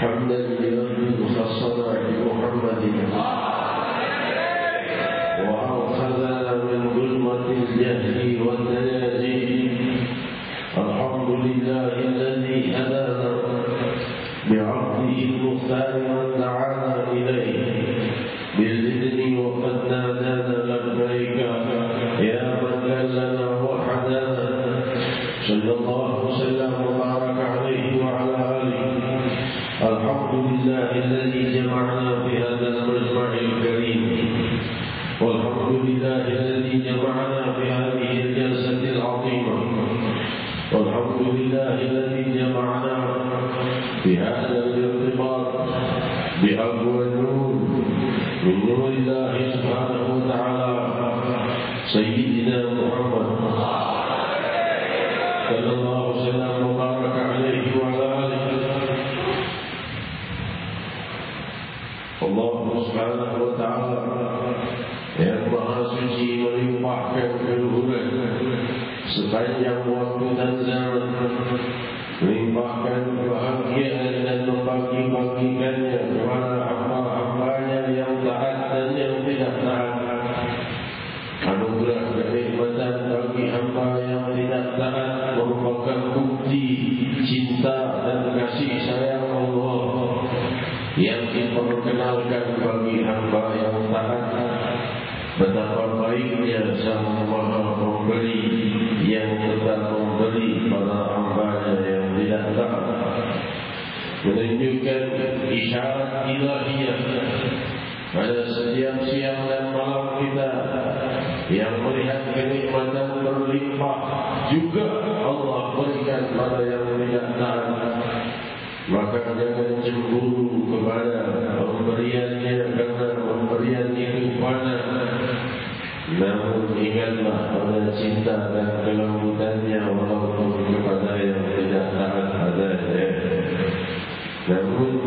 حمدا لرب خصنا بمحمد وأنقذنا من ظلمة الجهل والتنازل. الحمد لله الذي هدانا بعبده المختار من دعانا إليه بالإذن وقد نادانا لبيك يا من كلنا وحدانا. صلى الله وسلم وبارك عليه وعلى آله. الحمد لله الذي جمعنا في هذا المجمع الكريم، والحمد لله الذي جمعنا في هذه الجلسة العظيمة، والحمد لله الذي جمعنا في هذا الارتباط بأقوى النور من نور الله سبحانه وتعالى سيدنا محمد صلى الله وسلم وبارك عليه وعلى آله. Allah subhanahu wa ta'ala yang maha suci melimpahkan keluhuran sepanjang waktu dan zaman, melimpahkan kebahagiaan dan membagi-bagikannya kepada hamba-hambanya yang taat dan yang tidak taat. Anugerah kenikmatan bagi hamba yang tidak taat merupakan bukti cinta dan kasih sayang Allah yang diperkenalkan bagi hamba yang taat. Betapa baiknya Sang Maha Pemberi yang tetap memberi pada hambanya yang tidak taat, menunjukkan isyarat ilahiyah pada setiap siang dan malam kita yang melihat kenikmatan berlimpah juga Allah berikan pada yang tidak taat. Maka jangan cemburu kepada pemberiannya, karena pemberian itu panas. Namun ingatlah pada cinta dan kelembutannya walaupun kepada yang tidak taat adanya. Namun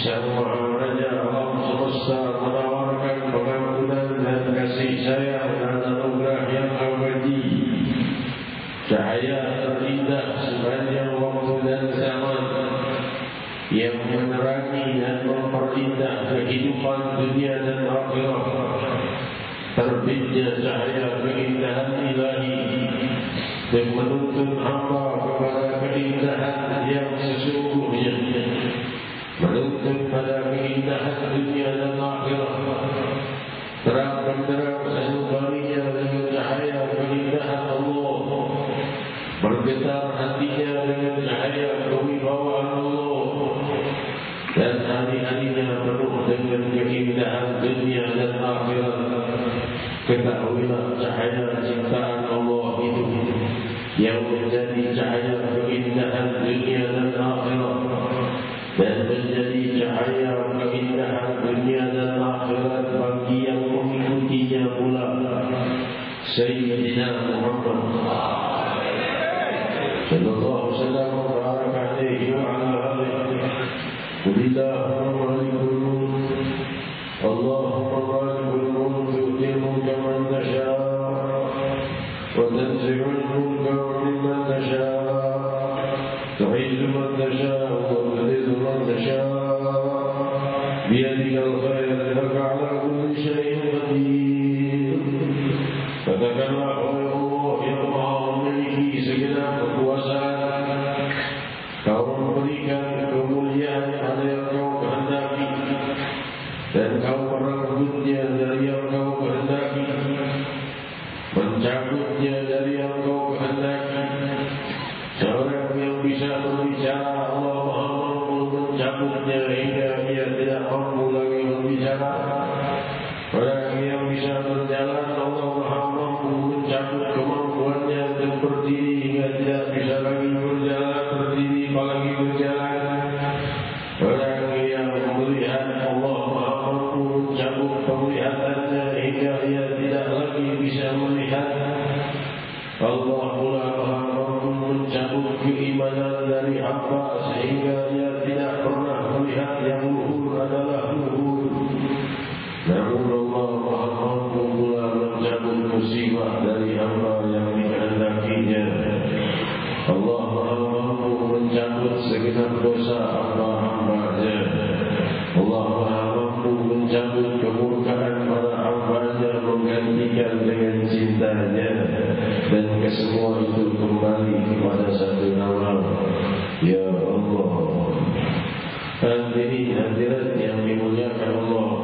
Sang Maha Raja alam semesta menawarkan pengampunan dan kasih sayang dan anugerah yang abadi, cahaya terindah sepanjang waktu dan zaman yang menerangi dan memperindah kehidupan dunia dan akhirat. Terbitnya cahaya keindahan ilahi dan menuntun hamba kepada keindahan yang sesungguhnya, menuntun pada keindahan dunia dan akhirat. Terang benderang sanubarinya dengan cahaya keindahan Allah, bergetar hatinya dengan cahaya kewibawaan Allah, dan hari-harinya penuh dengan keindahan dunia dan akhirat. Ketahuilah cahaya cintaan Allah itu yang menjadi cahaya keindahan dunia dan akhirat, dan menjadi cahaya keindahan dunia dan akhirat bagi yang mengikutinya pula. Sayyidina Muhammad sallallahu alaihi wasallam wa baraka alaihi wa ala alihi. Allahumma malikul mulk, Allahumma malikul mulk, tu'til mulka man tasha' wa tanzi'ul mulka mimman tasha', tu'izzu man tasha' wa tudhillu man tasha', biyadikal khair, innaka 'ala kulli syai'in qadir. Katakanlah oleh Allah yang Maha memiliki segenap kekuasaan, Kau memberikan kemuliaan pada yang Kau kehendaki, dan Kau merebutnya dari yang Kau kehendaki, mencabutnya dari yang Kau kehendaki. Seorang yang bisa berbicara, Allah Maha mampu mencabutnya hingga dia tidak mampu lagi berbicara. Orang yang bisa berjalan, Allah Maha mampu mencabut kemampuannya dan berdiri hingga tidak bisa lagi berjalan, berdiri apalagi berjalan. Orang yang melihat, Allah Maha mampu mencabut penglihatannya hingga ia tidak lagi bisa melihat. Allah pula Maha mampu mencabut keimanan dari hamba sehingga ia tidak pernah melihat yang luhur adalah luhur. Namun Allah Maha mampu pula mencabut musibah dari hamba yang dikehendakinya. Allah Maha mampu mencabut segenap dosa hamba hamba-Nya. Allah Maha mampu mencabut kemurkaan para hamba-Nya, menggantikan dengan cintanya, dan kesemua itu kembali kepada satu nama, Ya Allah. Hadirin hadirat yang dimuliakan Allah,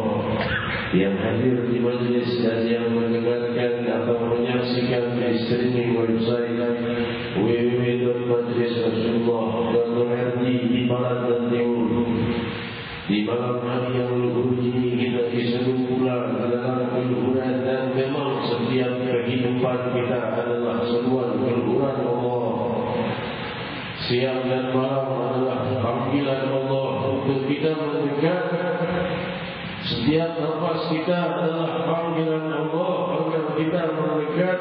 yang hadir di majlis dan yang mendengarkan atau menyaksikan di streaming website www.majlisrasulullah.org di barat dan timur. Di malam hari yang luhur ini kita diseru pula dalam keluhuran, dan memang setiap kehidupan kita adalah seruan keluhuran Allah. Siang dan malam adalah panggilan Allah untuk kita mendekat. Setiap nafas kita adalah panggilan Allah agar kita mendekat.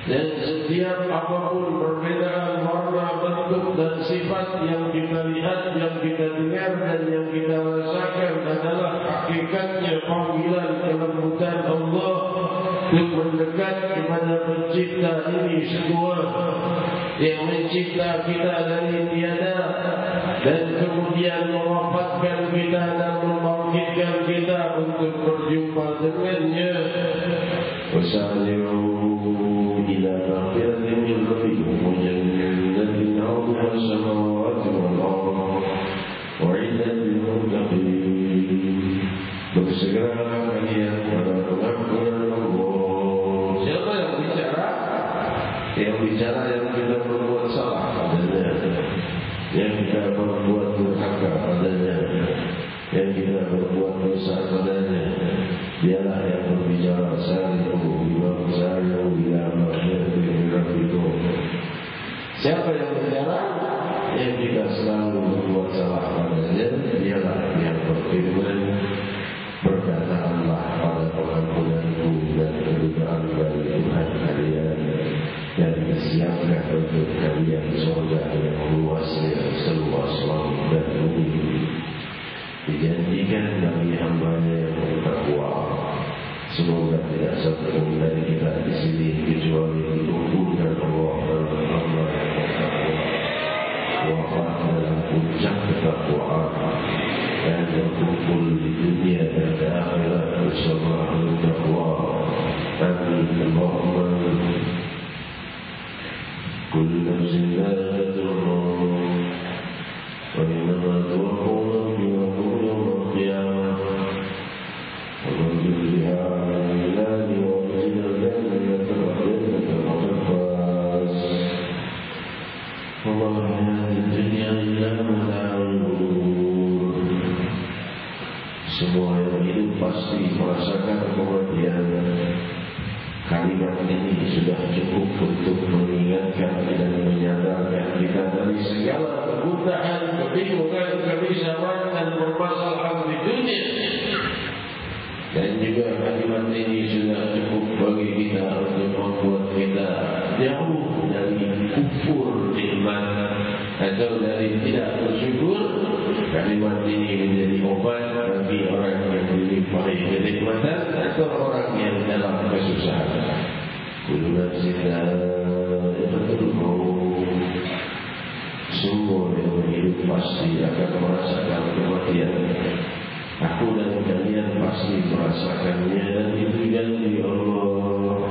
Dan setiap apapun perbedaan warna, bentuk dan sifat yang kita lihat, yang kita dengar dan yang kita rasakan adalah hakikatnya panggilan kelembutan Allah untuk mendekat kepada pencipta ini semua, yang mencipta kita dari tiada dan kemudian mewafatkan kita dan membangkitkan kita untuk berjumpa dengannya. Wassalamualaikum ila maghfiratin min rabbikum wa jannatin 'arduha as-samawati wal ardh u'iddat lil muttaqin. Bersegeralah kalian pada pengampunan Allah. Siapa yang bicara? Yang bicara yang kita berbuat salah padanya, yang kita berbuat durhaka padanya, yang kita berbuat dosa padanya. Dialah yang berbicara. Siapa yang bicara? Yang kita selalu berbuat salah padanya. Dialah yang berfirman, berkatakanlah pada pengampunanku dan kedudukan dari Tuhan kalian, dan disiapkan untuk kalian surga yang luasnya seluas langit dan bumi. Dijanjikan bagi hamba-Nya yang bertakwa. Semoga tidak satu dari kita di sini kecuali dikumpulkan Allah dalam hamba yang bertakwa, wafat dalam puncak ketakwaan, dan berkumpul di dunia dan di akhirat bersama ahli takwa. Amin. Allahumma kullu nafsin dha'iqatul maut wa innama tuwaffawna ujurakum yawmal qiyamah. ومن يطع الله ورسوله فقد فاز. وما هذه الدنيا إلا متاع الغرور. Semua yang hidup pasti merasakan kematian. Kalimat ini sudah cukup untuk mengingatkan dan menyadarkan kita dari segala kebutaan, kebingungan, kerisauan dan permasalahan di dunia. Dan juga kalimat ini sudah cukup bagi kita untuk membuat kita jauh dari kufur nikmat atau dari tidak bersyukur. Kalimat ini menjadi obat bagi orang yang dilimpahi kenikmatan atau orang yang dalam kesusahan. Kullu nafsin dha'iqatul maut. Semua yang hidup pasti akan merasakan kematian. Aku dan kalian pasti merasakannya, dan itu janji Allah.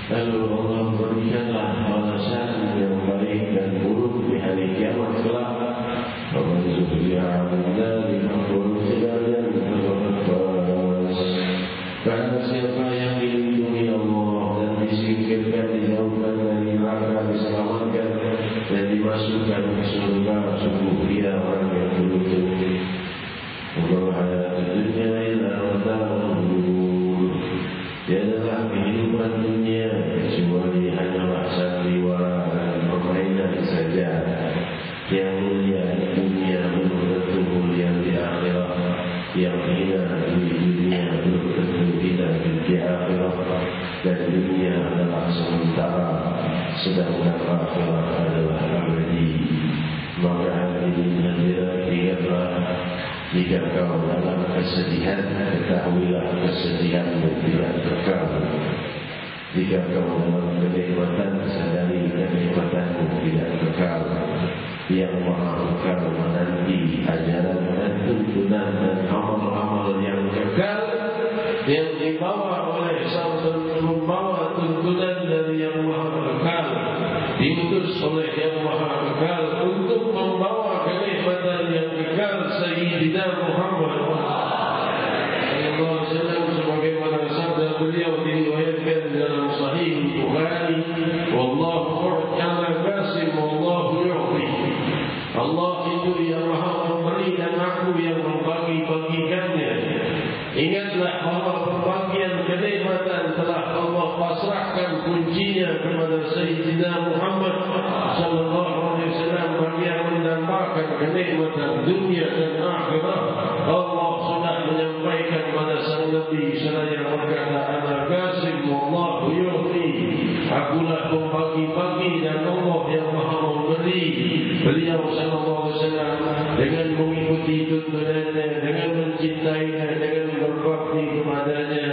Lalu Allah berikanlah balasan yang baik dan buruk di hari kiamat kelak. Karena siapa yang dilindungi Allah dan disingkirkan, dijauhkan dari neraka, diselamatkan dan dimasukkan ke surga, sungguh dia orang yang beruntung. Dunia adalah mata'ul. Dia adalah kehidupan dunia kecuali hanyalah sandiwara dan permainan saja. Yang mulia di dunia belum tentu mulia di akhirat. Yang hina di dunia belum tentu hina di akhirat. Dan dunia adalah sementara, sedangkan akhirat adalah abadi. Maka hadirin hadirat, ingatlah, jika kau dalam kesedihan, ketahuilah kesedihanmu tidak kekal. Jika kau dalam kenikmatan, sadari yang maha kekal menanti ajaran dan tuntunan dan amal-amal yang kekal yang dibawa oleh sang pembawa tuntunan dari yang maha kekal, diutus oleh yang maha kekal untuk membawa kenikmatan yang kekal Sayyidina Muhammad sallallahu alaihi wasallam, sebagaimana sabda beliau diriwayatkan dalam Sahih Bukhari, wallahu mu'tana qasim wallahu yu'ti. Allah itu yang maha memberi dan aku yang membagi-bagikannya. Ingatlah bahwa pembagian kenikmatan telah Allah pasrahkan kuncinya kepada Sayyidina Muhammad sallallahu alaihi wasallam bagi yang mendapatkan kenikmatan dunia dan akhirat. Allah sudah menyampaikan pada sang Nabi seraya berkata, ana qasim wallahu yu'ti. Akulah pembagi-bagi dan Allah yang maha memberi. Beliau sallallahu alaihi wasallam dengan mengikuti tuntunannya, dengan mencintainya, dengan berbakti kepadanya,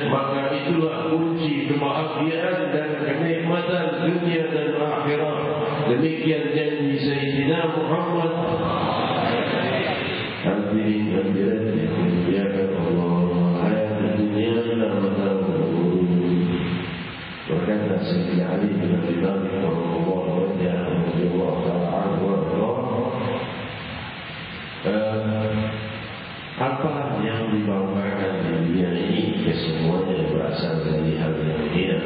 maka itulah kunci kebahagiaan dan kenikmatan dunia dan akhirat. Demikian janji Sayyidina Muhammad. Hadirin hadirat yang dimuliakan Allah, hayat dunia adalah mata'ul. Berkata Sayyidina Ali bin Abi Thalib radhiyallahu anhu, apa yang dibawakan di dunia ini kesemuanya berasal dari hal yang hina.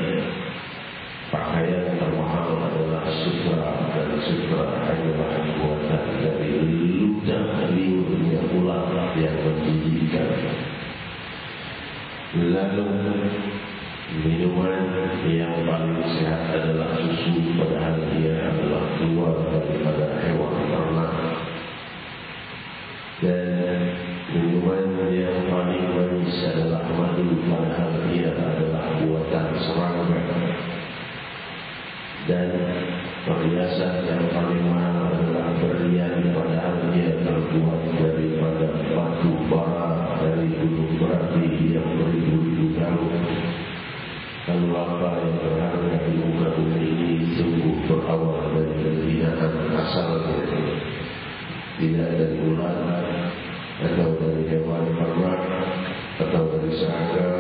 Pakaian termahal adalah sutra, dan sutra adalah buatan dari ludah liurnya ular yang menjijikkan. Lalu minuman yang paling sehat adalah susu, padahal dia adalah keluar daripada hewan ternak. Dan minuman yang paling manis adalah madu, padahal dia adalah buatan serangga. Dan perhiasan yang paling mahal adalah berlian, padahal dia terbuat daripada batu bara dari gunung berapi yang beribu-ribu tahun. Lalu apa yang berharga di muka bumi ini sungguh berawal dari kehinaan asalnya, tidak dari ular atau dari hewan ternak atau dari serangga,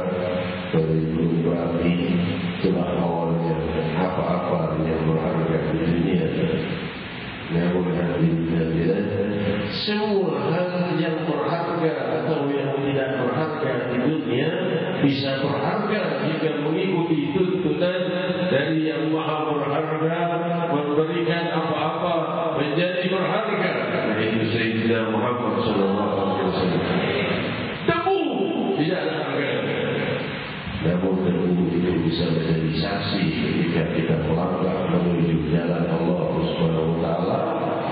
dari gunung berapi. Itulah awalnya apa-apa yang berharga di dunia. Namun hadirin, semua hal yang berharga atau yang tidak berharga di dunia bisa berharga jika mengikuti tuntunan dari yang maha berharga, memberikan apa-apa menjadi berharga, yaitu Sayyidina Muhammad sallallahu alaihi wasallam. Tebu tidak ada harga, namun tebu itu bisa menjadi saksi ketika kita melangkah menuju jalan Allah Subhanahu wa taala.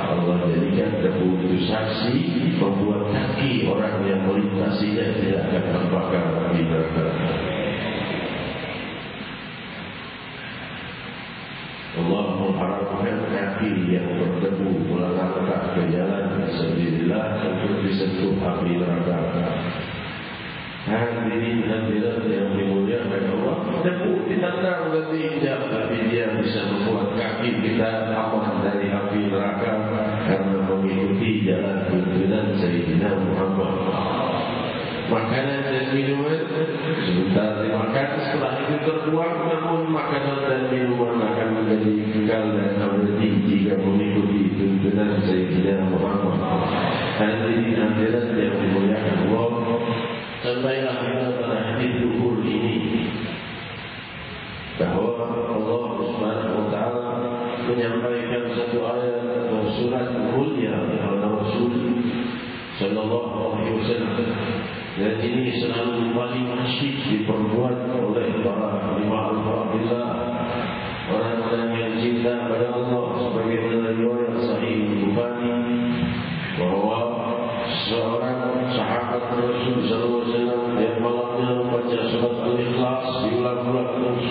Allah jadikan tebu itu saksi, membuat kaki orang yang melintasinya tidak akan terbakar di neraka. Allah mengharapkan kaki yang berdebu melangkah ke jalan sabilillah untuk disentuh api neraka. Hadirin hadirat yang dimuliakan Allah, debu ditandang dan diinjak, tapi dia bisa membuat kaki kita aman dari api neraka karena mengikuti jalan tuntunan Sayyidina Muhammad. Makanan dan minuman sebentar dimakan, setelah itu terbuang, namun makanan dan minuman akan menjadi kekal dan abadi jika mengikuti tuntunan Sayyidina Muhammad. Hadirin hadirat yang dimuliakan Allah, sampailah kita pada hadis zuhur ini bahwa Allah Subhanahu wa taala menyampaikan satu ayat atau surat mulia kepada Rasul sallallahu alaihi wasallam, dan ini selalu paling asyik diperbuat oleh para ulama al-fadhillah, orang-orang yang cinta pada Allah, sebagaimana riwayat Sahih Bukhari bahwa seorang sahabat Rasul sallallahu alaihi wasallam yang malamnya membaca surat Al-Ikhlas diulang-ulang terus.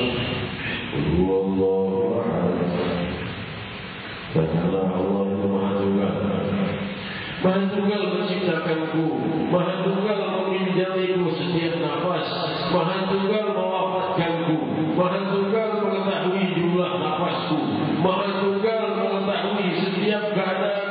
Allahu Akbar. Katalah Allah itu Maha Tunggal. Maha Tunggal menciptakanku, Maha Tunggal meminjamiku setiap nafas, Maha Tunggal mewafatkanku, Maha Tunggal mengetahui jumlah nafasku, Maha Tunggal mengetahui setiap keadaan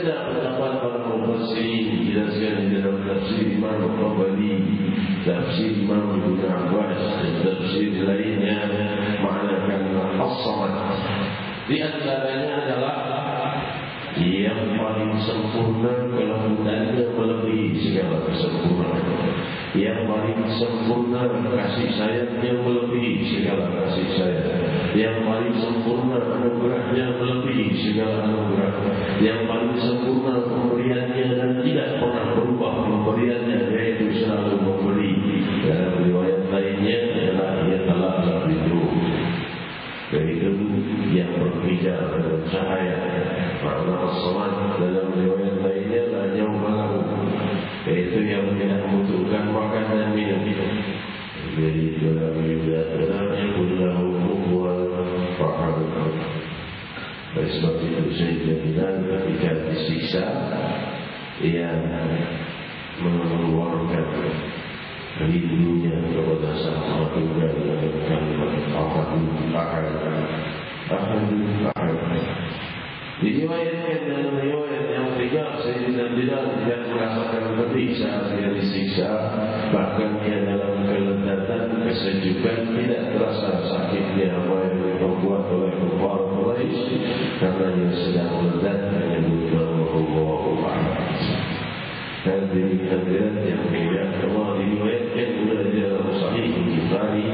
ada pendapat para mufassirin dijelaskan di dalam tafsir Imam Al-Tabari, tafsir Imam Ibn Abbas dan tafsir lainnya mengatakan as-samad di antaranya adalah yang paling sempurna kelembutannya melebihi segala kesempurnaan, yang paling sempurna kasih sayangnya melebihi segala kasih sayang, yang paling sempurna anugerahnya melebihi segala anugerah, yang paling sempurna pemberiannya dan tidak pernah berubah pemberiannya, yaitu selalu memberi. Dalam riwayat lainnya adalah ia telah berhidup, yaitu yang berbicara dengan cahaya. Makna as-samad dalam riwayat lainnya adalah yang malam, yaitu yang tidak membutuhkan makan dan minum. Jadi dalam riwayat yang kullahu kufuwan ahad. Oleh sebab itu Sayyidina Bilal ketika disiksa, ia mengeluarkan rindunya kepada Sang Maha Tunggal dengan kalimat ahad. Diriwayatkan dalam riwayat yang ketiga, Sayyidina Bilal tidak merasakan pedih saat dia disiksa, bahkan dia dalam kelezatan, kesejukan, tidak terasa sakitnya apa yang dibuat oleh kufar Quraisy, karena dia sedang lezat menyebut nama Allahu Akbar. Dan diriwayatkan yang ketiga, Allah diriwayatkan sudah di dalam Sahih Bukhari,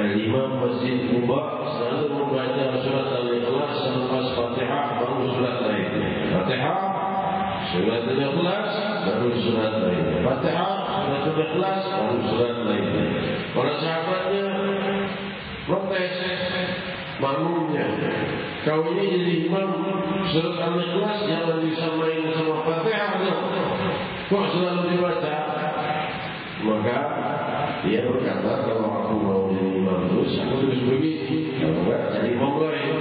Imam Masjid Quba selalu membaca surat Al-Ikhlas selepas Fatihah baru surat lain. Fatihah, surat Al-Ikhlas baru surat lain. Fatihah, surat Al-Ikhlas baru surat lain. Para sahabatnya protes makmumnya, kau ini jadi imam surat Al-Ikhlas jangan disamain sama Fatihah, kok selalu dibaca? Maka dia berkata, kalau aku mau jadi imam terus, aku terus begitu. Kalau enggak, jadi imam lain.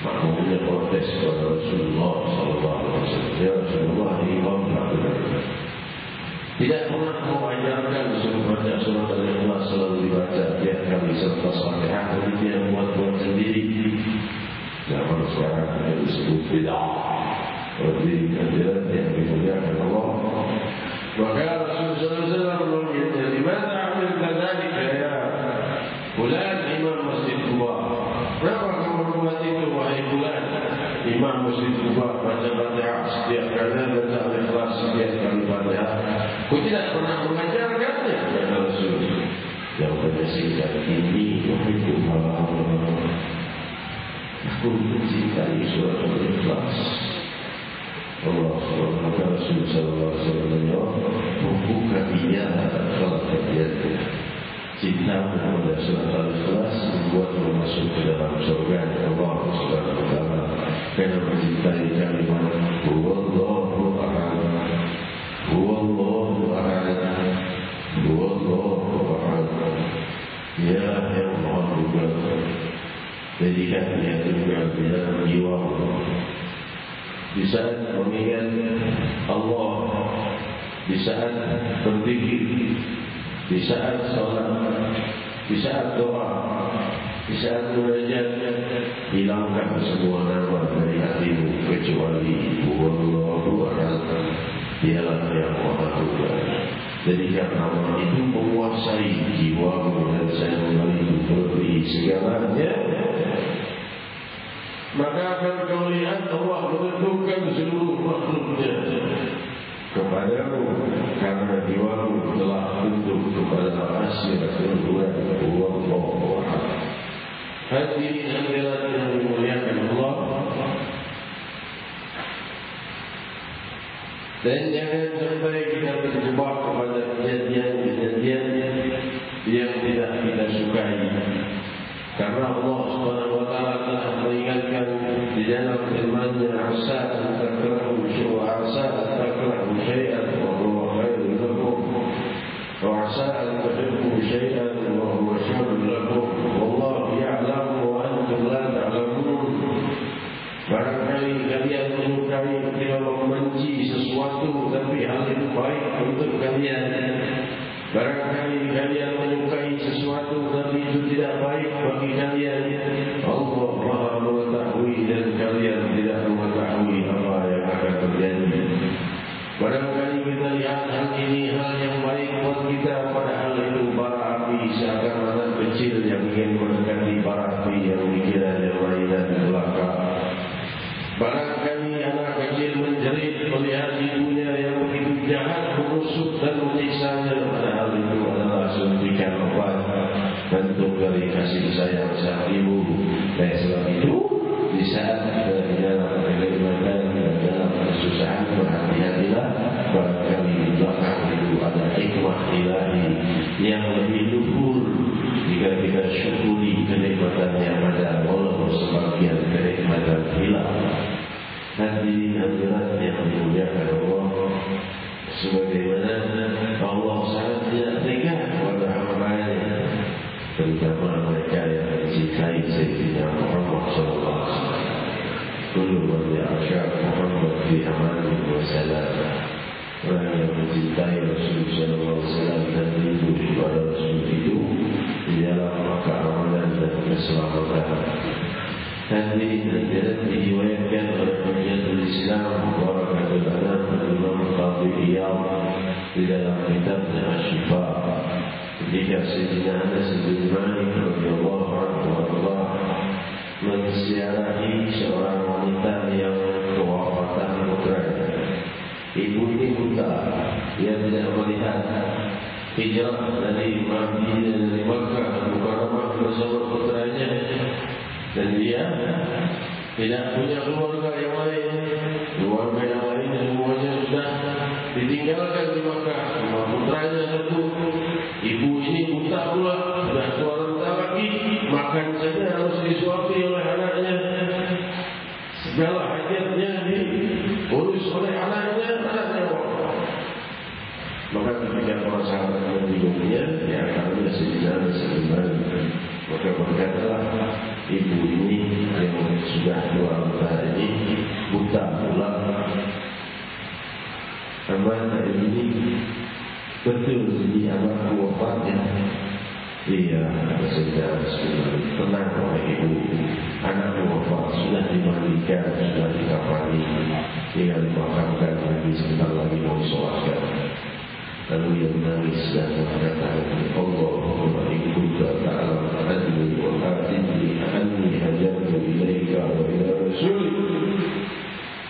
Makmumnya protes kepada Rasulullah SAW. Ya Rasulullah, imam tak. Tidak pernah mengajarkan suruh baca surat Al-Ikhlas selalu dibaca tiap kali selepas Fatihah, tapi dia buat sendiri. Zaman sekarang itu disebut bid'ah. Lebih kajian yang dimuliakan Allah. Maka Rasulullah SAW memanggilnya, "Dimana amil kadzalika ya fulan imam Masjid Quba? Kenapa kamu berbuat itu wahai fulan imam Masjid Quba, baca Fatihah setiap kali, baca Al-Ikhlas setiap kali Fatihah? Kau tidak pernah mengajarkannya?" Kata Rasul. Jawabannya singkat, "Ini wahai aku mencintai surat Al-Ikhlas." Allah SWT Rasul SAW membuka ia kalau terjadi cinta kepada surat Al-Ikhlas membuatmu masuk ke dalam surga Allah SWT karena mencintai kalimat Huwallahu ahad, Huwallahu ahad, Huwallahu ahad. Ya yang Maha Tunggal, jadikan dia tunggal di dalam jiwamu. Di saat mengingat Allah, di saat berzikir, di saat salat, di saat doa, di saat munajat, hilangkan semua nama dari hatimu kecuali Allahu Akbar. Dialah yang Maha Tunggal. Jadikan nama itu menguasai jiwamu dan sayangmu melebihi segalanya. Maka akan kau lihat Allah menentukan seluruh makhluknya kepadamu, karena jiwamu telah tunduk kepada asyir Tuhan Allahu Akbar. Hadirin hadirat yang dimuliakan Allah, dan jangan sampai kita terjebak kepada kejadian-kejadian yang tidak kita sukai. Karena Allah Subhanahu wa taala telah mengingatkan di dalam firman-Nya, "Asa an takrahu syai'an, asa an takrahu syai'an wa huwa khairun lakum, wa asa an tuhibbu syai'an wa huwa syarrun lakum, wallahu ya'lamu wa antum la ta'lamun." Barangkali kalian menyukai, kalian membenci sesuatu, tapi hal itu baik untuk kalian. Barangkali kalian menyukai sesuatu, tapi itu tidak baik bagi kalian. Allah Maha mengetahui dan kalian tidak mengetahui Barangkali kita lihat hal ini hal yang baik buat kita, padahal itu bara api seakan anak kecil yang ingin mendekati bara api yang dikira yang mainan belaka. Barangkali anak kecil menjerit melihat ibunya yang begitu jahat menusuk dan menyiksanya, padahal itu adalah suntikan obat bentuk dari kasih sayang sang ibu. Dan sebab itu di saat kita di dalam kenikmatan dan dalam kesusahan, berhati-hatilah. Barangkali di belakang itu ada hikmah ilahi yang lebih luhur jika kita syukuri kenikmatan yang ada, walaupun sebagian kenikmatan hilang. Hadirin hadirat yang dimuliakan Allah, sebagaimana Allah sangat tidak tega kepada hamba-Nya, terutama mereka yang mencintai Sayyidina Muhammad SAW. Kullu man ya'shaq Muhammad fi amani wa salam. Orang yang mencintai Rasulullah SAW dan rindu kepada Rasul itu di dalam keamanan dan keselamatan. Hadirin hadirat diriwayatkan oleh Hujjatul Islam Warakatul Anam Imam Qadhi Iyad di dalam kitabnya Asy-Syifa, ketika Sayyidina Anas bin Malik radhiyallahu anhu menziarahi seorang wanita yang kewafatan putranya. Ibu ini buta, dia tidak melihat. Hijrah dari Madinah dari Makkah Mukarramah bersama putranya, dan dia tidak punya keluarga yang lain. Keluarga yang lain semuanya sudah ditinggalkan di Makkah. Cuma putranya satu. Ibu ini buta pula, sudah tua renta lagi, makan saja harus disuapi oleh anaknya. Segala hajatnya diurus oleh anaknya wafat. Maka ketika para sahabat menjenguknya, di antaranya Sayyidina Anas bin Malik, maka berkatalah, ibu ini yang sudah tua renta ini buta pula. Anak ini betul jadi anak wafatnya. Iya, Sayyidina Anas bin Malik, tenang oleh ibu, anak wafat, sudah dimandikan, sudah dikafani, tinggal dimakamkan lagi, sebentar lagi mau disolatkan. Lalu ia menangis dan mengatakan, Allahumma in kunta ta'lam anni wa atini anni hajartu ilaika wa ila rasulik,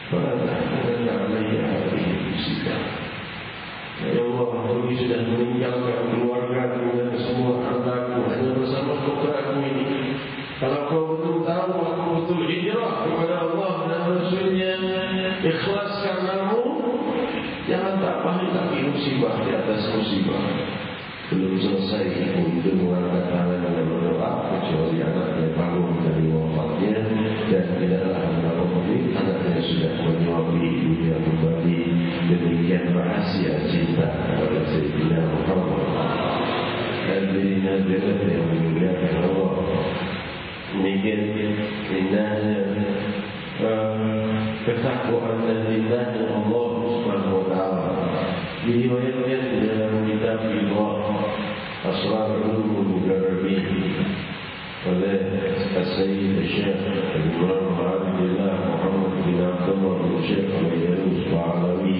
fala tahzan alayya hadhihi musibah. Ya Allah, aku sudah meninggalkan keluarga dan semua anakku hanya bersama putraku ini. Kalau kau betul tahu aku betul hijrah kepada Allah dan Rasulnya, ikhlas karenamu, jangan tambahin lagi musibah di atas musibah. Belum selesai ibu itu mengangkat tangan dan berdoa, kecuali anaknya bangun dari wafatnya, dan tidaklah beberapa menit anaknya sudah menyuapi ibunya kembali. Demikian rahasia cinta kepada Sayyidina Muhammad. Hadirin hadirat yang dimuliakan Allah, demikian indahnya ketakwaan dan indahnya Allah Subhanahu wa taala. Diriwayatkan di dalam kitab Allah Asrarul Mudarribin oleh Sayyid Syekh Imam Abdullah Muhammad bin Abdullah bin Syekh Al-Yarus Ba'alawi,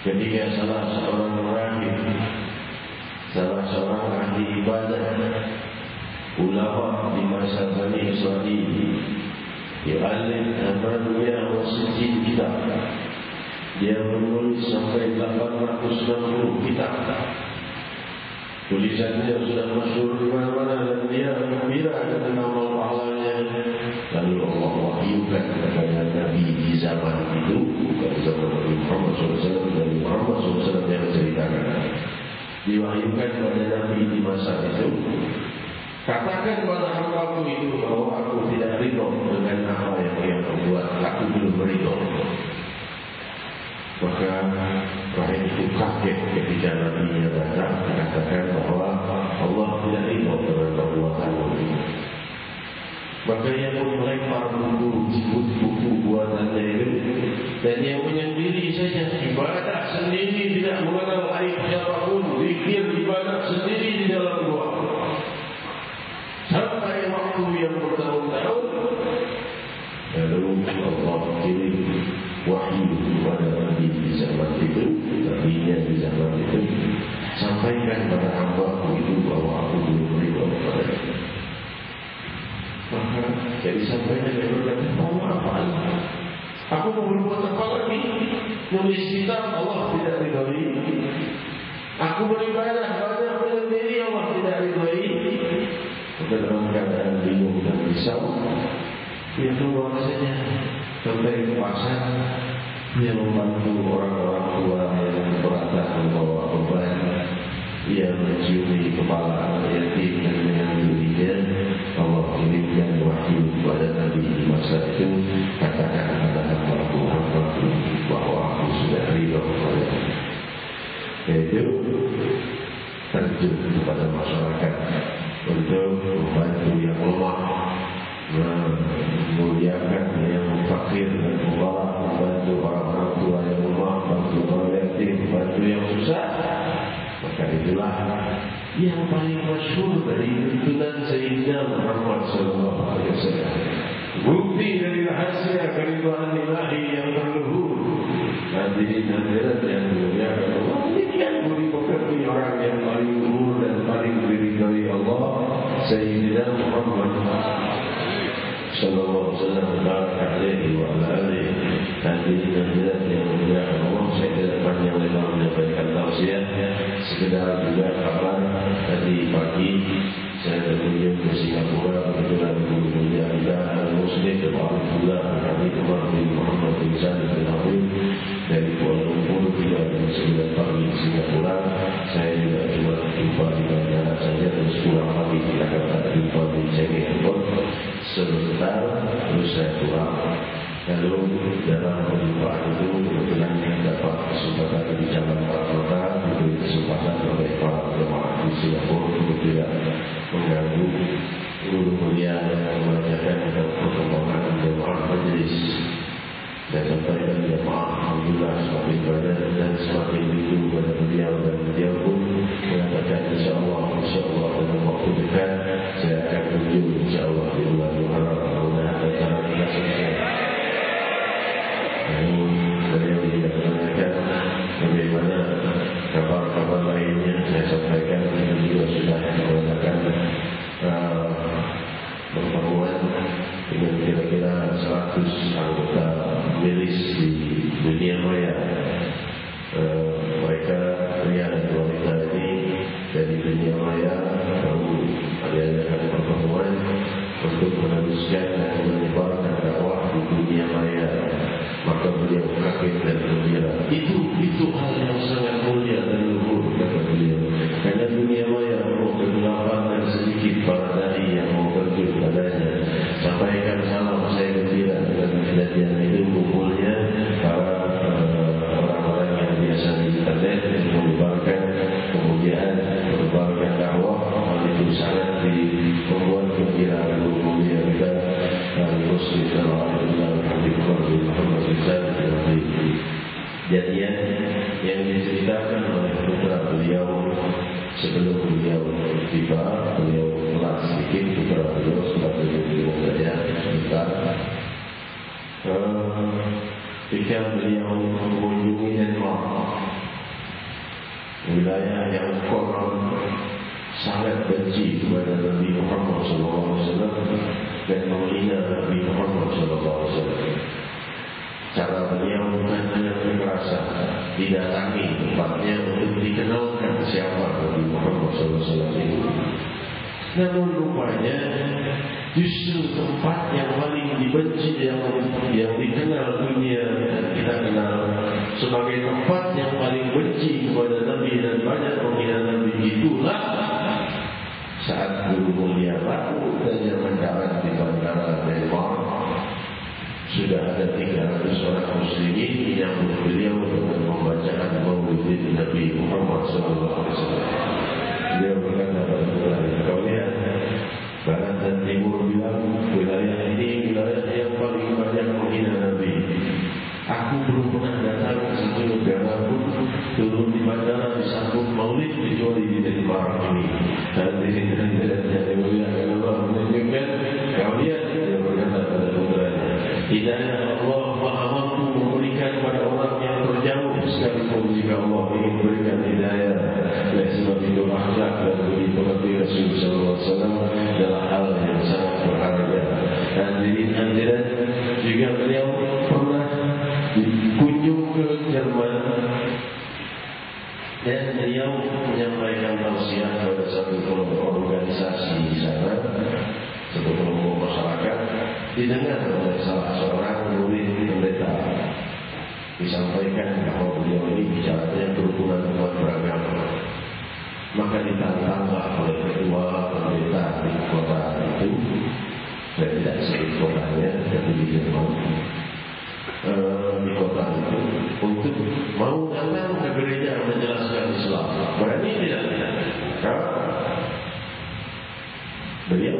ketika salah seorang rahib, salah seorang ahli ibadah ulama di masa Bani Israil, Ya'alim Amaniyah Wasijin kitab, dia menulis sampai 860 kitab. Tulisannya sudah masyhur di mana-mana dan dia gembira dengan amal pahalanya. Lalu Allah wahyukan kepada Nabi di zaman itu, bukan zaman Nabi Muhammad SAW, Nabi Muhammad SAW yang ceritakan, diwahyukan kepada Nabi di masa itu, katakan kepada hamba-Mu itu bahwa aku tidak ridho dengan apa yang dia membuat, aku belum ridho. Maka rahim itu kaget ketika Nabi datang mengatakan bahwa Allah tidak ridho dengan perbuatanmu ini. Maka ia pun melempar buku buatannya itu, dan ia menyendiri saja, ibadah sendiri, tidak mengenal aib siapapun, zikir ibadah sendiri di dalam gua. Sampai waktu yang bertahun-tahun, lalu Allah kirim wahyu kepada Nabi Isa. Jadi sampai dia berkata, mau apa? Aku mau berbuat apa lagi? Nulis kitab Allah tidak ridhoi. Aku beribadah banyak menyendiri Allah tidak ridhoi. Dalam keadaan bingung dan risau, dia keluar saja sampai ke pasar. Dia membantu orang-orang tua yang keberatan membawa beban. Dia menciumi kepala anak yatim dan dengan dirinya Allah kirimkan wahyu kepada Nabi di masa itu, katakan kepada hamba-hambaku bahwa aku sudah ridha kepada, yaitu terjun kepada masyarakat untuk membantu yang lemah, memuliakan yang fakir dan mubarak, membantu orang-orang tua yang lemah, membantu orang yatim, membantu yang susah. Maka itulah yang paling masyhur dari tuntunan Sayyidina Muhammad SAW. Bukti dari rahasia keridhaan ilahi yang terluhur. Hadirin hadirat yang dimuliakan Allah, demikian merupakan orang yang paling luhur dan paling diridhai Allah, Sayyidina Muhammad sallallahu alaihi wa alihi. Hadirin hadirat yang dimuliakan Allah, saya tidak panjang lebar menyampaikan tausiah, sekedar juga kabar. Tadi pagi saya berkunjung ke Singapura, kebetulan Guru Mulia kita Al-Muslim Alhamdulillah kami Umar bin Muhammad bin Salih bin Habib dari Kuala Lumpur, tiba jam 9 pagi di Singapura. Saya juga cuma jumpa di bandara saja, terus pulang pagi kita akan jumpa di Changi Airport sebentar, terus saya pulang. Lalu dalam perjumpaan itu kebetulan dapat kesempatan berbicara para kota, diberi kesempatan oleh para jemaah di Singapura untuk tidak mengganggu Guru Mulia yang membacakan perkembangan jemaah majelis. Dan sampaikan jemaah alhamdulillah semakin banyak dan semakin rindu pada beliau, dan beliau pun mengatakan insyaAllah dalam waktu dekat saya akan kunjung insyaAllah di bulan Muharram. Mudah-mudahan acara kita selesai. Beliau juga menanyakan bagaimana kabar-kabar lainnya. Saya sampaikan kita juga sudah mengadakan pertemuan dengan kira-kira 100 anggota milis di dunia maya. Mereka pria dan wanita ini dari dunia maya lalu mengadakan pertemuan untuk meneruskan dan menyebarkan dakwah di dunia maya. Maka beliau kaget dan gembira. Itu hal yang sangat mulia dan luhur, kata beliau. Karena dunia maya penuh kegelapan dan sedikit para dai yang mau terjun padanya. Sampaikan salam saya gembira dengan kejadian itu, kumpulnya para orang-orang yang biasa di internet yang menyebarkan kemuliaan, menyebarkan dakwah. Hal itu sangat membuat gembira dan mulia kita. Muslim kejadian yang diceritakan oleh putra beliau sebelum beliau tiba. Beliau telah sedikit putra beliau sebagai beliau saja sebentar. Ketika beliau mengunjungi Denmark, wilayah yang konon sangat benci kepada Nabi Muhammad SAW dan menghina Nabi Muhammad SAW. Cara beliau bukan hanya kekerasan, didatangi tempatnya untuk dikenalkan siapa Nabi Muhammad SAW itu. Namun rupanya justru tempat yang paling dibenci, yang dikenal dunia, kita kenal sebagai tempat yang paling benci kepada Nabi dan banyak menghina Nabi, itulah saat Guru Mulia baru saja mendarat di bandara Denmark. Sudah ada 300 orang muslimin menyambut beliau dengan membacaan maulid Nabi Muhammad SAW. Beliau berkata pada putranya, kau lihat barat dan timur bilang wilayah ini wilayah yang paling banyak menghina Nabi. Aku belum pernah datang ke satu negara pun turun di bandara disambut maulid kecuali di Denmark ini. Dan di sini tidak dimuliakan Allah menunjukkan, kau lihat, dia berkata pada putranya, hidayah Allah maha mampu memberikan pada orang yang terjauh sekalipun jika Allah ingin berikan hidayah. Oleh sebab itu akhlak dan budi pekerti Rasulullah SAW adalah hal yang sangat berharga. Dan juga beliau pernah kunjung ke Jerman dan beliau menyampaikan tausiah kepada satu kelompok organisasi di sana, satu kelompok masyarakat, didengar oleh salah seorang murid pendeta. Disampaikan bahwa beliau ini bicaranya kerukunan umat beragama. Maka ditantanglah oleh ketua pendeta di kota itu, saya tidak sebut kotanya, tapi di Jerman, di kota itu, untuk mau datang ke gereja menjelaskan Islam. Berani tidak? Beliau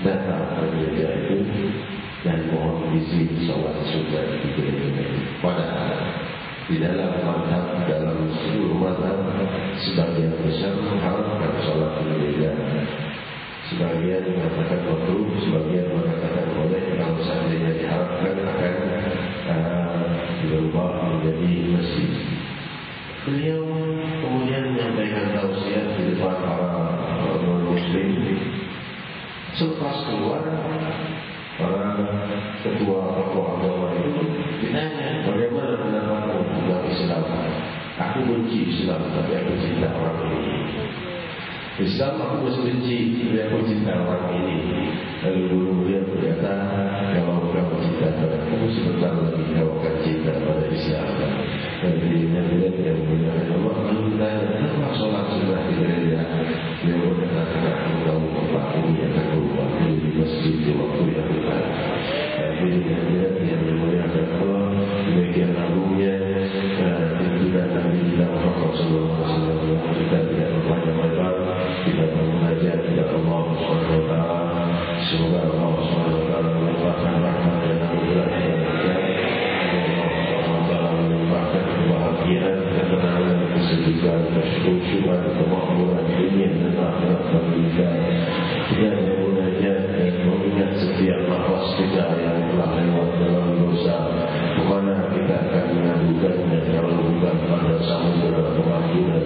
datang ke gereja itu dan mohon izin sholat sunat di gereja itu. Padahal di dalam mazhab, dalam seluruh mazhab, sebagian besar mengharapkan sholat di gereja. Sebagian mengatakan makruh, sebagian mengatakan boleh. Kalau seandainya diharapkan akan berubah menjadi masjid. Beliau kemudian menyampaikan tausiah di depan para non-muslim. Selepas keluar, para ketua tokoh agama itu ditanya, bagaimana pendapatmu tentang Islam? Aku benci Islam, tapi aku cinta orang ini. Islam aku masih benci, tapi aku cinta orang ini. Lalu guru mulia berkata, kalau kamu cinta padaku, sebentar lagi kau akan cinta pada Islam. Jadi Nabi yang menggunakan Allah, lalu ditanya, kenapa sholat sunat di gereja? Dia berkata, karena aku tahu tempatku yang akan berubah di masjid di waktu yang dekat. Jadi Nabi yang menggunakan Allah, demikian agungnya, tuntunan Nabi kita Muhammad SAW. Kita tidak berpanjang-lebar, kita mengajar kepada Allah SWT. Semoga Allah SWT melimpahkan rahmat dan anugerah kepada kita. Kebahagiaan, ketenangan, kesejukan, kesyukuran, kemakmuran dunia dan akhirat bagi kita. Kita munajat dan mengingat setiap nafas kita yang telah lewat dalam dosa. Kemana kita akan mengadukannya kalau bukan pada samudera pengampunan?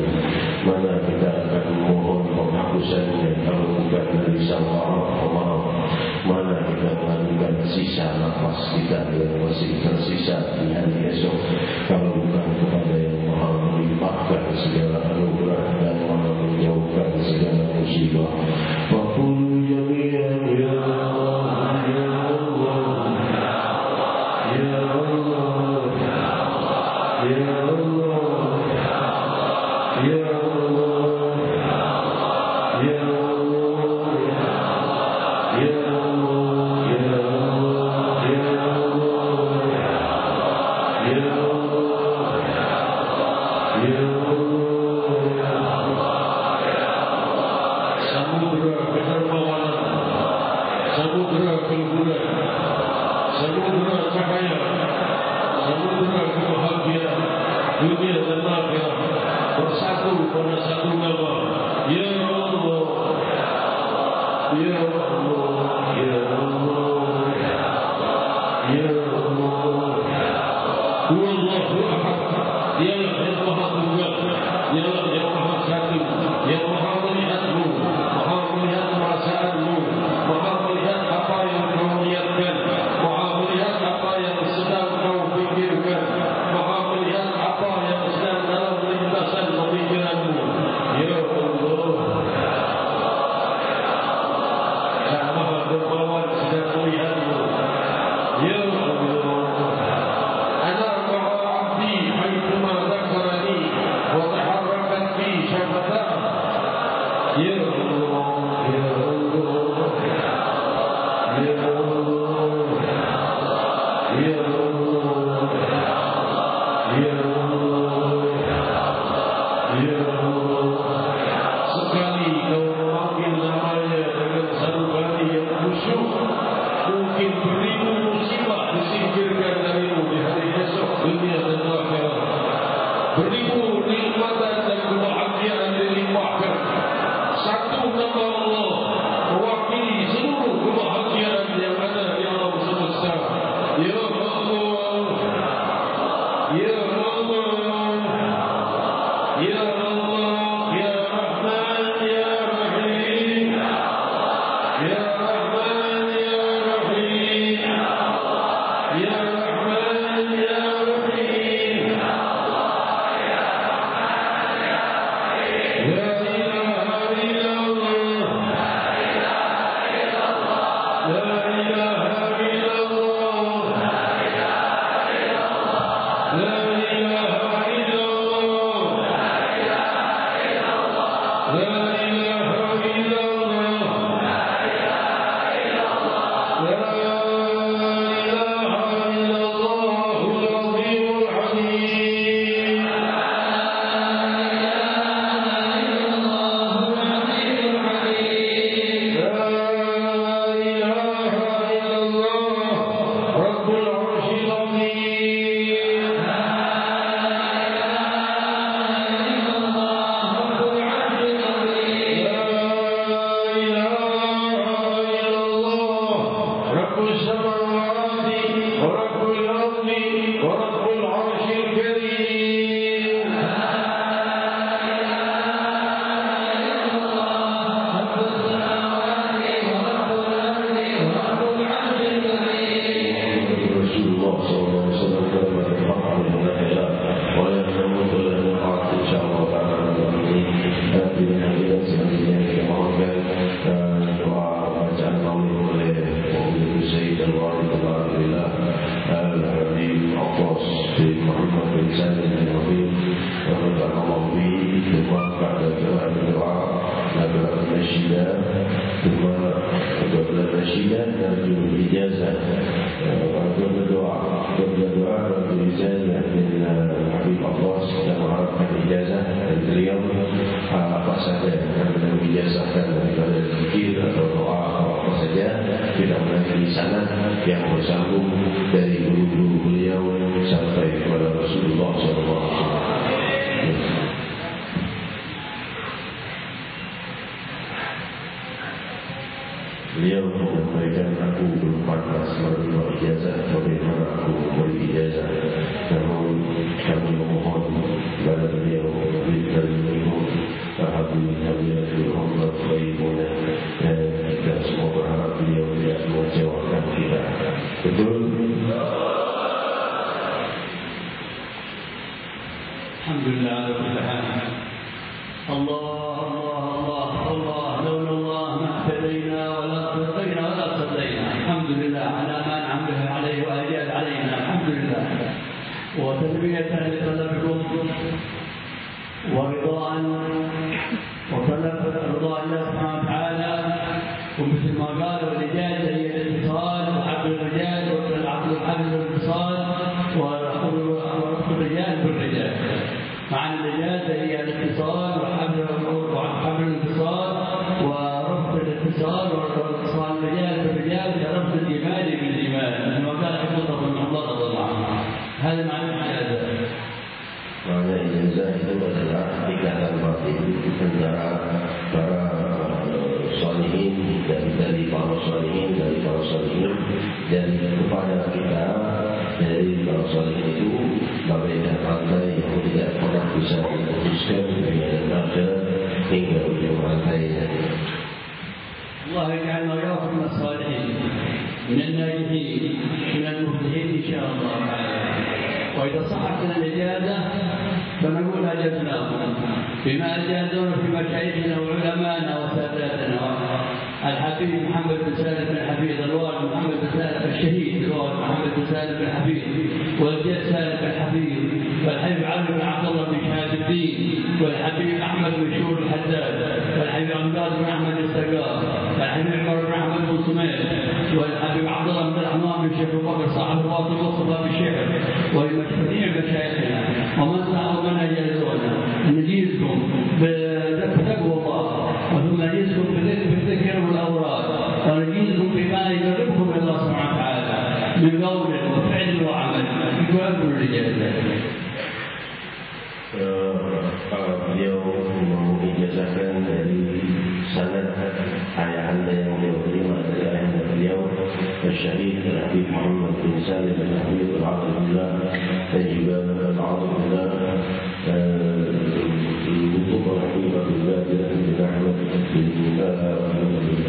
Mana kita akan memohon penghapusannya kalau bukan dari Sang Maha Pemaaf? Mana kita mengadukan sisa nafas kita yang masih tersisa di hari esok kalau bukan kepada yang Maha melimpahkan segala anugerah dan Maha menjauhkan segala musibah. Waqul jami'an ya Allah ya Allah ya Allah ya Allah ya Allah ya Allah ya samudera keluhuran, samudera cahaya, samudera kebahagiaan dunia dan akhirat bersatu pada satu nama. Ya Allah, Ya Allah, Ya Allah, Ya Allah. Huwallahu ahad. Dialah yang Maha Tunggal, dialah yang Maha Satu, yang Maha melihatmu, Maha melihat perasaanmu, Maha melihat apa yang kau niatkan, Maha melihat apa yang sedang kau pikirkan, Maha melihat apa yang sedang dalam lintasan pemikiranmu. Ya Allah, Sang Maha Dermawan sedang melihatmu. Ya Allah, ana ma'a abdi haitsuma dzakarani wa taharrakat bi syafata. Ya Allah, Ya Allah, Ya Allah, Ya Allah, Ya Allah, Ya Allah. Sekali kau memanggil namanya dengan satu kali yang khusyuk, mungkin beribu musibah disingkirkan darimu di hari esok dunia dan akhirat. Beribu nikmatan dan kebahagiaan dilimpahkan. Satu nama Allah nasyidah, cuma kedua-dua nasyidah narju ijazah. Berdoa narju ijazah dan Habib Abbas dan mengharapkan ijazah dari beliau apa saja yang beliau ijazahkan daripada zikir atau doa atau apa saja, tidak menjadi di sana yang bersambung dari guru-guru beliau sampai kepada Rasulullah SAW. Beliau menyampaikan, aku belum pantas menerima ijazah bagaimana aku memberi ijazah, namun kami memohon kepada beliau dari beliau Alhamdulillah Allah baiknya, dan kita semua berharap beliau tidak mengecewakan kita. Betul? Alhamdulillah Allah لولا الله ما اهتدينا ولا اهتدينا ولا صدينا. الحمد لله على ما أنعم به عليه وأجاد علينا. الحمد لله وتلبية لطلبكم ورضاء وطلب رضا الله سبحانه وتعالى، ومثل ما قال والإجازة هي الاتصال وحبل الرجال والعقل الحبل والاتصال وربط الرجال بالرجال. معنى الإجازة هي الاتصال وحبل الاتصال وربط الاتصال واتصال الرجال بالرجال كربط الإيمان بالإيمان. وقال حفظه الله رضي الله عنه. هذا معنى الإجازة. Makna ijazah itu adalah ikatan batin antara para sholihin dari para sholihin dan kepada kita dari para sholihin itu bagaikan rantai yang tidak pernah bisa diputuskan dengan akhirat hingga ujung rantainya. Allah يجعلنا وإياكم من الصالحين من الناجحين من المفلحين إن شاء الله تعالى. وإذا صحت لنا الإجازة فنقول أجبناهم بما أجازونا في مشايخنا وعلمائنا وساداتنا الحبيب محمد بن سالم بن حفيظ، الوالد محمد بن سالم الشهيد، الوالد محمد بن سالم بن حفيظ، والجد سالم بن حفيظ، والحبيب علي بن عبد الله بن شهاب الدين، والحبيب أحمد بن شهور الحداد، والحبيب عباد بن أحمد السقاف، والحبيب عمر بن أحمد بن سمير، والحبيب عبد الله بن الرحمن بن شيخ بكر صاحب الواطن مصطفى بالشعر، وجميع مشايخنا ومن سعوا منهج يزورنا. نجيزكم بتقوى الله، وثم نجيزكم بالذكر والأوراد، ونجيزكم بما يقربكم إلى الله سبحانه وتعالى من قول وفعل وعمل يقرب الرجال. Beliau mengijazahkan dari sanad ayahanda yang beliau terima dari ayahanda beliau Syahid Habib Muhammad bin Salim bin Habib Al-Adillah dan juga Al-Adillah untuk Habib Abdullah bin Ahmad bin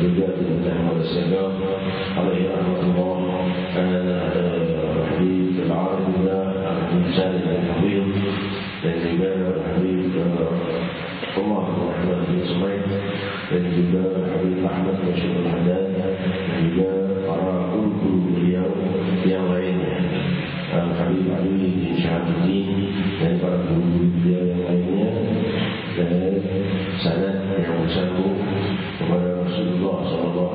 juga bin Ahmad Al-Sagaf alaihi rahmatullah, Habib Al-Adillah bin Salim bin Habib dan juga Habib Umar bin Ahmad bin Sumaid dan juga Habib Ahmad bin Syekh Al-Haddad dan juga para guru beliau yang lainnya, Habib Ali bin Syahabuddin dan para guru beliau yang lainnya, dan sanad yang bersambung kepada Rasulullah SAW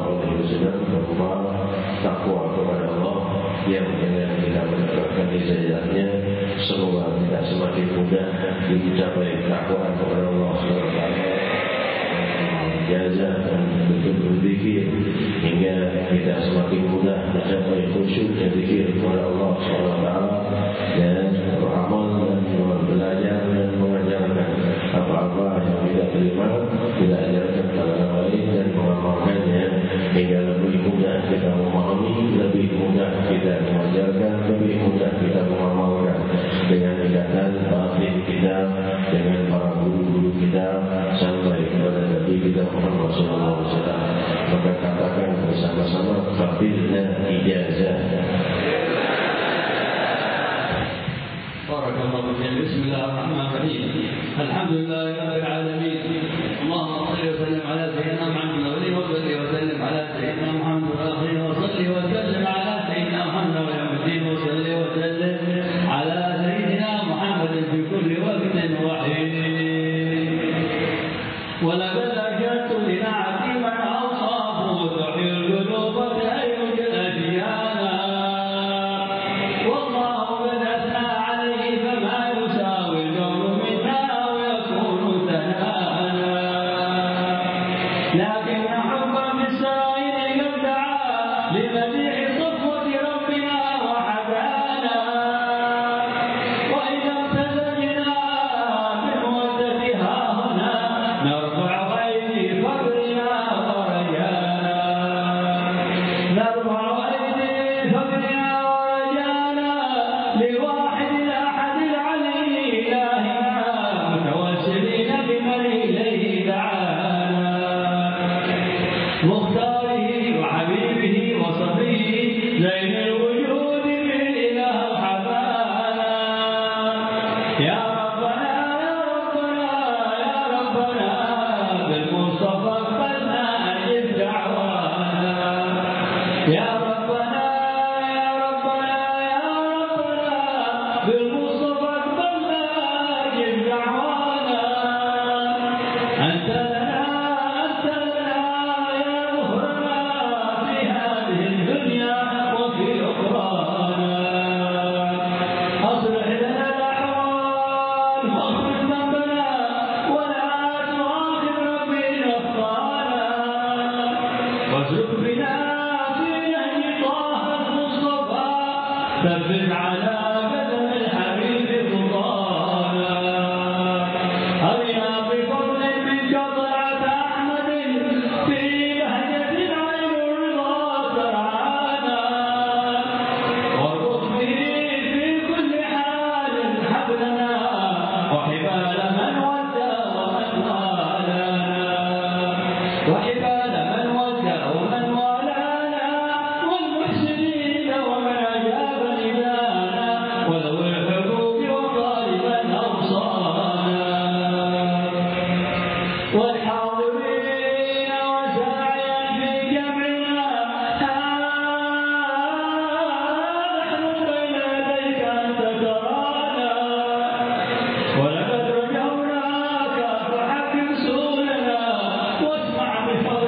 berupa takwa kepada Allah yang dengan kita mendapatkan hidayahnya semoga kita semakin mudah mencapai takwa kepada Allah SWT, ijazah dan bentuk berzikir hingga kita semakin mudah mencapai khusyuk dan zikir kepada Allah SWT, dan beramal dan belajar dan mengajarkan apa-apa yang kita terima, kita ajarkan kepada orang lain dan mengamalkannya hingga lebih mudah kita memahami, lebih mudah kita mengajarkan, lebih mudah kita mengamalkan dengan ikatan batin kita dengan para guru-guru kita sampai kepada Nabi kita Muhammad SAW. Maka katakan bersama-sama qabilna ijazah. Barakallahu fiik. Bismillahirrahmanirrahim. Alhamdulillahi rabbil alamin. Allahumma shalli wa sallim ala sayyidina Muhammad wa alihi wa sallim ala sayyidina Muhammad wa alihi wa sallim ala sayyidina Muhammad wa alihi wa sallim ala sayyidina Muhammad fi kulli waqtin wa hin. ولقد أجبت لنعت لكن حبا في السرائر قد دعا لمديح صفوة ربنا وحدانا وإذا امتزجنا بمودتها هنا نرفع أيدي فقرنا ورجانا نرفع أيدي فقرنا ورجانا لواحد الأحد العلي إلهنا متوسلين بمن إليه دعانا مختاره وحبيبه وصفيه زين الوجود بالإله حبانا يا ربنا يا ربنا بالمصطفى اقبلنا أجب دعوانا يا ربنا بالمصطفى اقبلنا أجب دعوانا أنت لنا يا مهرنا في هذه الدنيا وفي أخرانا أصلح لنا الأحوال واغفر ذنبنا ولا تؤاخذ ربي أخطانا واسلك بنا في نهج طه المصطفى ثبت على قدم الحبيب خطانا أرنا بفضل منك طلعة أحمد في بهجة عين الرضا ترعانا واربط به في كل حال حبلنا وحبال من ودى ومن والانا وحبال من ودى ومن والانا والمحسنين ومن أجاب ندانا وذوي الحقوق وطالبا أوصانا والحاضرين وساعيا في جمعنا نحن بين يديك أنت ترانا ولقد رجوناك فحكم سؤلنا واسمع بفضلك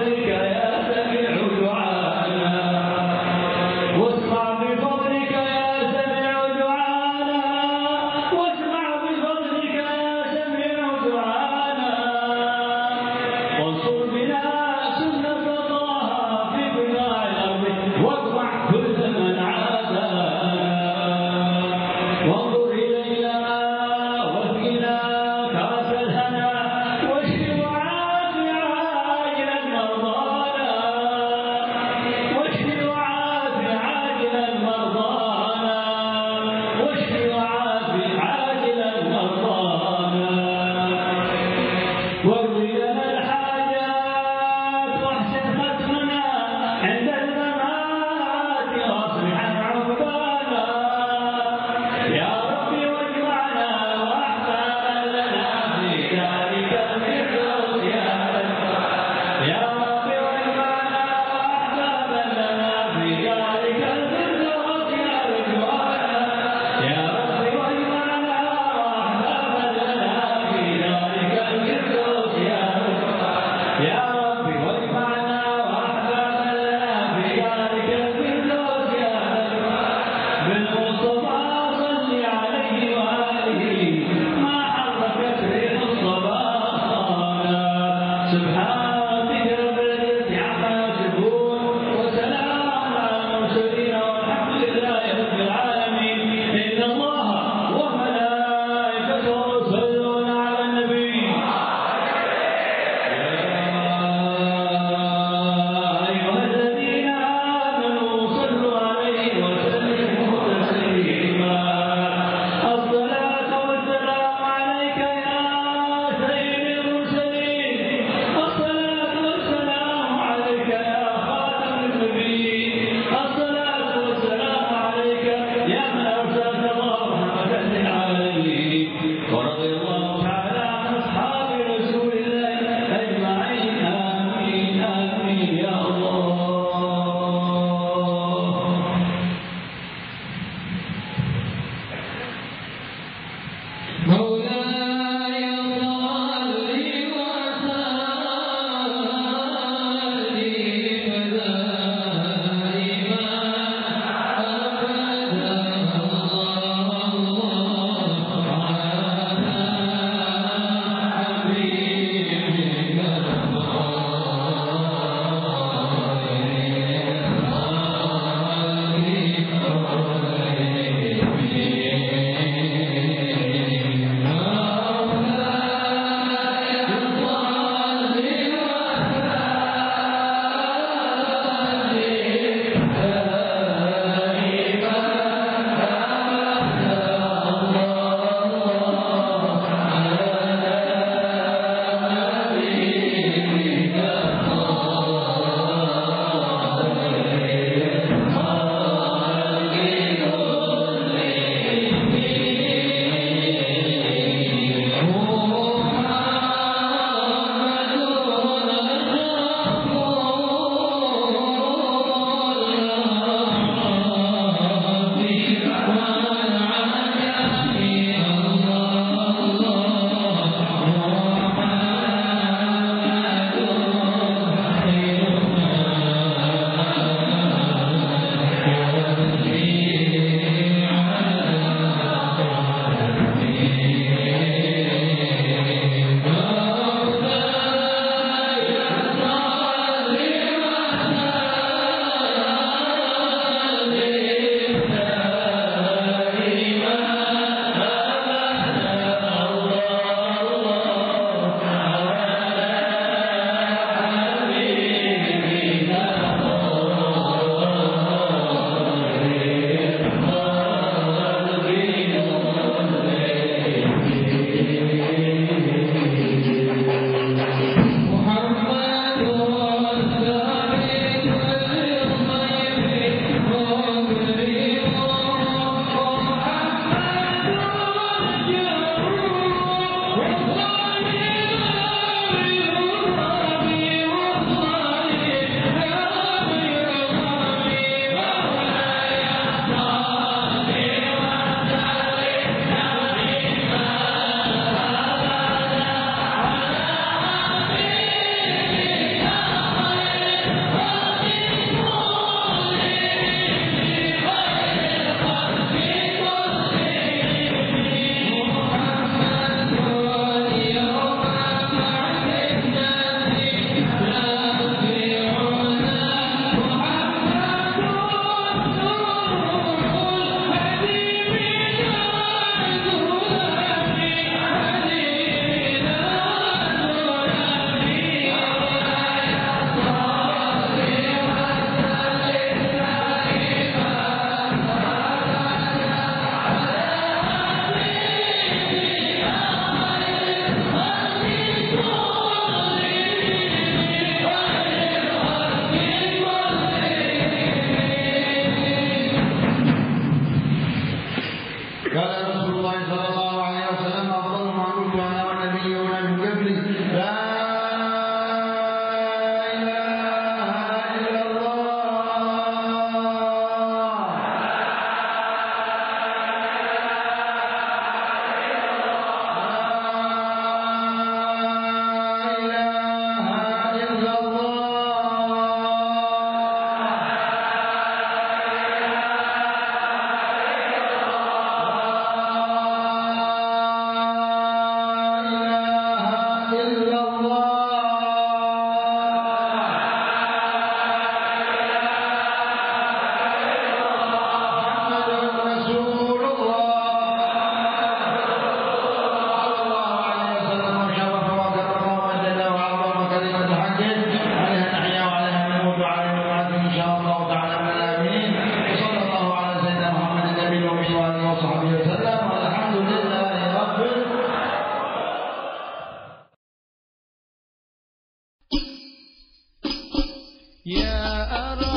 يا أرحم